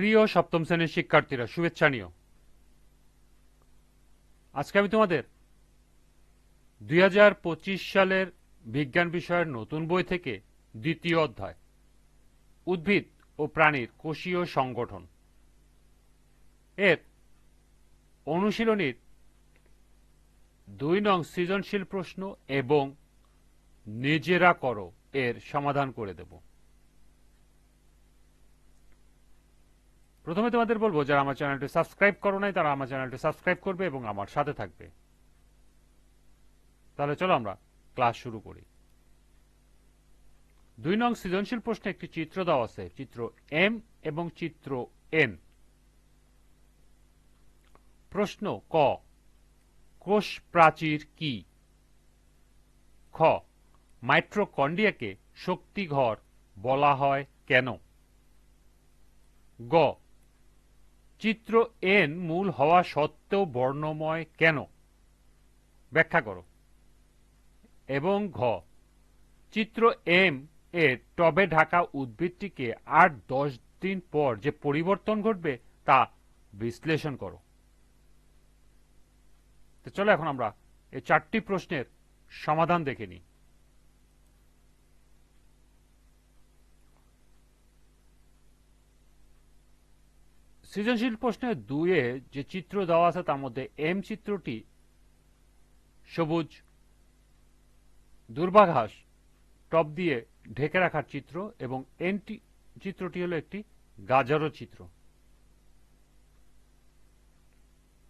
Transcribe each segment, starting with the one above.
প্রিয় সপ্তম শ্রেণীর শিক্ষার্থীরা, শুভেচ্ছা নিও। আজকে আমি তোমাদের 2025 সালের বিজ্ঞান বিষয়ের নতুন বই থেকে দ্বিতীয় অধ্যায় উদ্ভিদ ও প্রাণীর কোষীয় সংগঠন এর অনুশীলনীর 2 নং সৃজনশীল প্রশ্ন এবং নিজেরা করো এর সমাধান করে দেব। প্রথমে তোমাদের বলবো, যারা আমার চ্যানেলটি সাবস্ক্রাইব করো নাই তারা আমার চ্যানেলটি সাবস্ক্রাইব করবে এবং আমার সাথে থাকবে। তাহলে চলো আমরা ক্লাস শুরু করি। 2 নং সৃজনশীল প্রশ্নে একটি চিত্র দেওয়া আছে, চিত্র এম এবং চিত্র এন। প্রশ্ন ক, কোষ প্রাচীর কি? খ, মাইটোকন্ড্রিয়াকে শক্তিঘর বলা হয় কেন? গ, চিত্র এন মূল হওয়া সত্ত্বেও বর্ণময় কেন? ব্যাখ্যা করো। এবং ঘ, চিত্র এম এর টবে ঢাকা উদ্ভিদটিকে 8-10 দিন পর যে পরিবর্তন ঘটবে তা বিশ্লেষণ করো। তো চলো এখন আমরা এই 4টি প্রশ্নের সমাধান দেখে নিই। সৃজনশীল প্রশ্নের 2-এ যে চিত্র দেওয়া আছে তার মধ্যে এম চিত্রটি সবুজ দুর্বাঘাস টব দিয়ে ঢেকে রাখার চিত্র এবং এন চিত্রটি হলো একটি গাজরও চিত্র।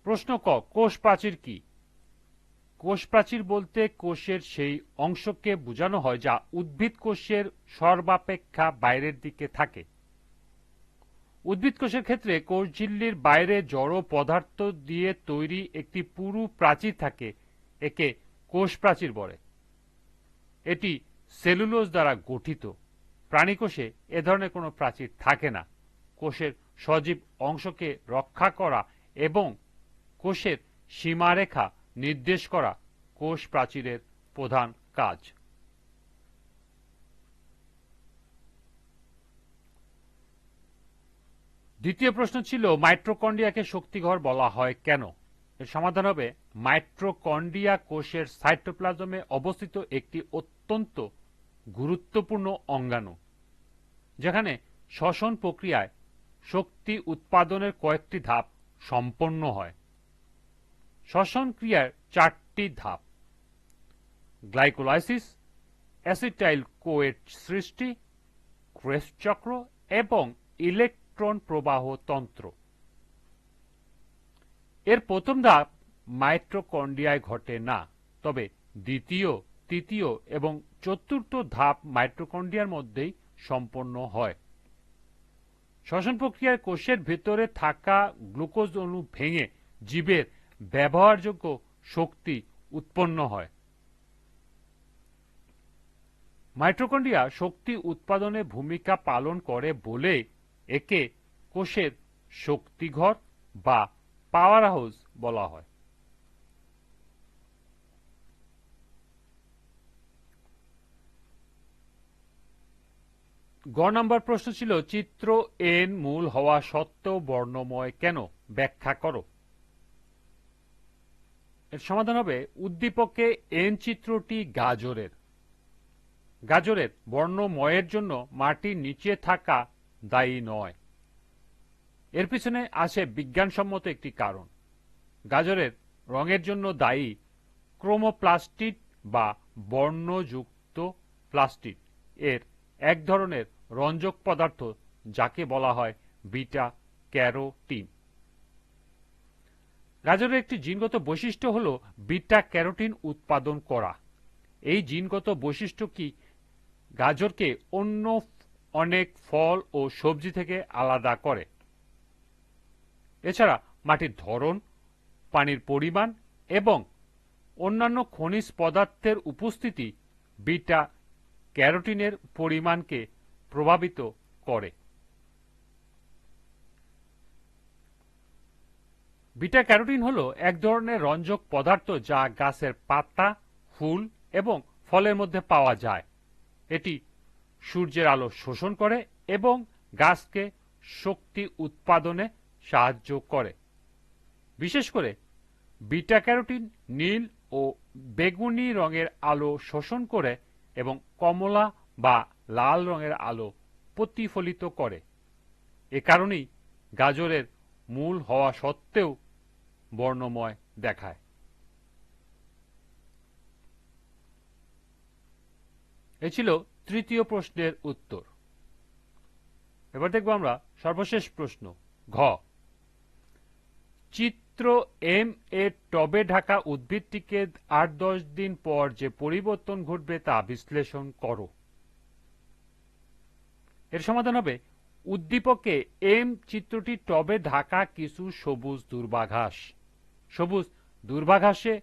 প্রশ্ন ক, কোষ প্রাচীর কি? কোষ প্রাচীর বলতে কোষের সেই অংশকে বোঝানো হয় যা উদ্ভিদ কোষের সর্বাপেক্ষা বাইরের দিকে থাকে। উদ্ভিদ কোষের ক্ষেত্রে কোষঝিল্লির বাইরে জড় পদার্থ দিয়ে তৈরি একটি পুরু প্রাচীর থাকে, একে কোষ প্রাচীর বলে। এটি সেলুলোজ দ্বারা গঠিত। প্রাণীকোষে এ ধরনের কোনো প্রাচীর থাকে না। কোষের সজীব অংশকে রক্ষা করা এবং কোষের সীমারেখা নির্দেশ করা কোষ প্রাচীরের প্রধান কাজ। দ্বিতীয় প্রশ্ন ছিল, মাইটোকন্ড্রিয়াকে শক্তিঘর বলা হয় কেন? এর সমাধান হবে, মাইটোকন্ড্রিয়া কোষের সাইটোপ্লাজমে অবস্থিত একটি অত্যন্ত গুরুত্বপূর্ণ অঙ্গাণু, যেখানে শ্বসন প্রক্রিয়ায় শক্তি উৎপাদনের কয়েকটি ধাপ সম্পন্ন হয়। শ্বসন ক্রিয়ার 4টি ধাপ: গ্লাইকোলাইসিস, অ্যাসিটাইল কোয়েট সৃষ্টি, ক্রেবস চক্র এবং ইলেকট্রন প্রবাহ তন্ত্র। এর প্রথম ধাপ মাইটোকন্ড্রিয়ায় ঘটে না, তবে দ্বিতীয়, তৃতীয় এবং চতুর্থ ধাপ মাইটোকন্ড্রিয়ার মধ্যেই সম্পন্ন হয়। শ্বসন প্রক্রিয়ায় কোষের ভেতরে থাকা গ্লুকোজ অণু ভেঙে জীবের ব্যবহারযোগ্য শক্তি উৎপন্ন হয়। মাইটোকন্ড্রিয়া শক্তি উৎপাদনে ভূমিকা পালন করে বলে একে কোষের শক্তিঘর বা পাওয়ার হাউস বলা হয়। গ নম্বর প্রশ্ন ছিল, চিত্র এন মূল হওয়া সত্ত্বেও বর্ণময় কেন? ব্যাখ্যা করো। এর সমাধান হবে, উদ্দীপকে এন চিত্রটি গাজরের। গাজরের বর্ণময়ের জন্য মাটির নিচে থাকা দায়ী নয়। এর পিছনে আছে বিজ্ঞানসম্মত একটি কারণ। গাজরের রঙের জন্য দায়ী ক্রোমোপ্লাস্টিড বা বর্ণযুক্ত প্লাস্টিড এর এক ধরনের রঞ্জক পদার্থ, যাকে বলা হয় বিটা ক্যারোটিন। গাজরের একটি জিনগত বৈশিষ্ট্য হল বিটা ক্যারোটিন উৎপাদন করা। এই জিনগত বৈশিষ্ট্য কি গাজরকে অন্য অনেক ফল ও সবজি থেকে আলাদা করে। এছাড়া মাটির ধরন, পানির পরিমাণ এবং অন্যান্য খনিজ পদার্থের উপস্থিতি বিটা ক্যারোটিনের পরিমাণকে প্রভাবিত করে। বিটা ক্যারোটিন হল এক ধরনের রঞ্জক পদার্থ যা গাছের পাতা, ফুল এবং ফলের মধ্যে পাওয়া যায়। এটি সূর্যের আলো শোষণ করে এবং গাছকে শক্তি উৎপাদনে সাহায্য করে। বিশেষ করে বিটা ক্যারোটিন নীল ও বেগুনি রঙের আলো শোষণ করে এবং কমলা বা লাল রঙের আলো প্রতিফলিত করে। এ কারণেই গাজরের মূল হওয়া সত্ত্বেও বর্ণময় দেখায়। এ ছিল তৃতীয় প্রশ্নের উত্তর। এবার দেখব আমরা সর্বশেষ প্রশ্ন ঘ। চিত্র এম এর টবে ঢাকা উদ্ভিদটিকে ৮-১০ দিন পর যে পরিবর্তন ঘটবে তা বিশ্লেষণ করো। এর সমাধান হবে উদ্দীপকে এম চিত্রটি টবে ঢাকা কিছু সবুজ দূর্বাঘাস। সবুজ দূর্বাঘাসে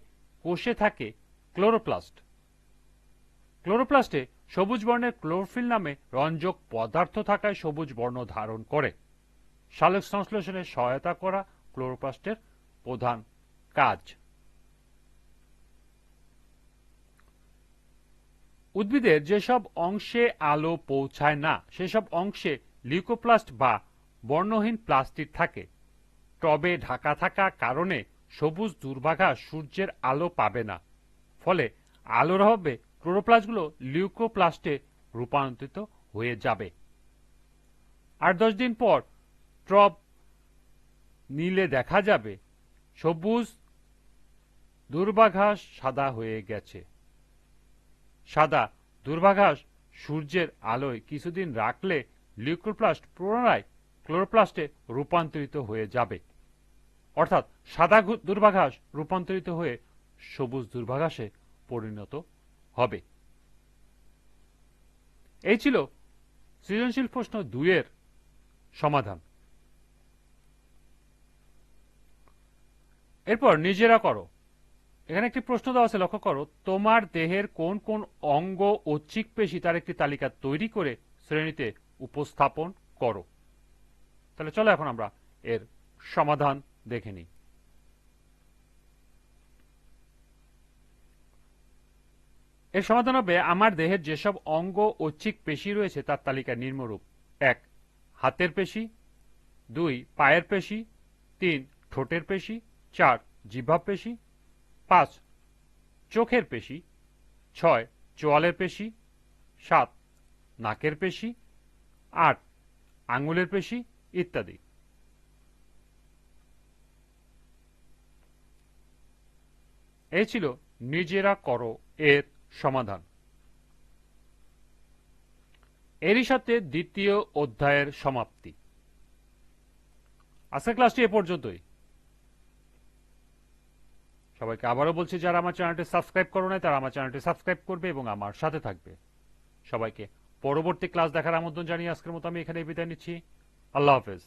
কোষে থাকে ক্লোরোপ্লাস্ট। ক্লোরোপ্লাস্টে সবুজ বর্ণের ক্লোরোফিল নামে রঞ্জক পদার্থ থাকায় সবুজ বর্ণ ধারণ করে। সালোক সংশ্লেষণে সহায়তা করা ক্লোরোপ্লাস্টের প্রধান কাজ। উদ্ভিদের যেসব অংশে আলো পৌঁছায় না সেসব অংশে লিউকোপ্লাস্ট বা বর্ণহীন প্লাস্টিক থাকে। টবে ঢাকা থাকা কারণে সবুজ দূর্বাঘাস সূর্যের আলো পাবে না, ফলে আলোর অভাবে ক্লোরোপ্লাস্টগুলো লিউকোপ্লাস্টে রূপান্তরিত হয়ে যাবে। ৮-১০ দিন পর টব নিলে দেখা যাবে সবুজ দূর্বাঘাস সাদা হয়ে গেছে। সাদা দূর্বাঘাস সূর্যের আলোয় কিছুদিন রাখলে লিউকোপ্লাস্ট পুনরায় ক্লোরোপ্লাস্টে রূপান্তরিত হয়ে যাবে। অর্থাৎ সাদা দূর্বাঘাস রূপান্তরিত হয়ে সবুজ দূর্বাঘাসে পরিণত হবে। এই ছিল সৃজনশীল প্রশ্ন ২ এর সমাধান। এরপর নিজেরা করো। এখানে একটি প্রশ্ন দেওয়া আছে, লক্ষ্য করো। তোমার দেহের কোন কোন অঙ্গ ঐচ্ছিক পেশি তার একটি তালিকা তৈরি করে শ্রেণীতে উপস্থাপন করো। তাহলে চলো এখন আমরা এর সমাধান দেখে নিই। এর সমাধান হবে আমার দেহের যেসব অঙ্গ ঐচ্ছিক পেশি রয়েছে তার তালিকা নিম্নরূপ: ১. হাতের পেশি, ২. পায়ের পেশি, ৩. ঠোঁটের পেশি, ৪. জিহ্বা পেশি, ৫. চোখের পেশি, ৬. চোয়ালের পেশি, ৭. নাকের পেশি, ৮. আঙ্গুলের পেশি ইত্যাদি। এই ছিল নিজেরা করো এর সমাধান। এরই সাথে দ্বিতীয় অধ্যায়ের সমাপ্তি। আজকের ক্লাসটি এ পর্যন্তই। সবাইকে আবারও বলছি, যারা আমার চ্যানেলটি সাবস্ক্রাইব করো নাই তারা আমার চ্যানেলটি সাবস্ক্রাইব করবে এবং আমার সাথে থাকবে। সবাইকে পরবর্তী ক্লাস দেখার আমন্ত্রণ জানিয়ে আজকের মতো আমি এখানে বিদায় নিচ্ছি। আল্লাহ হাফেজ।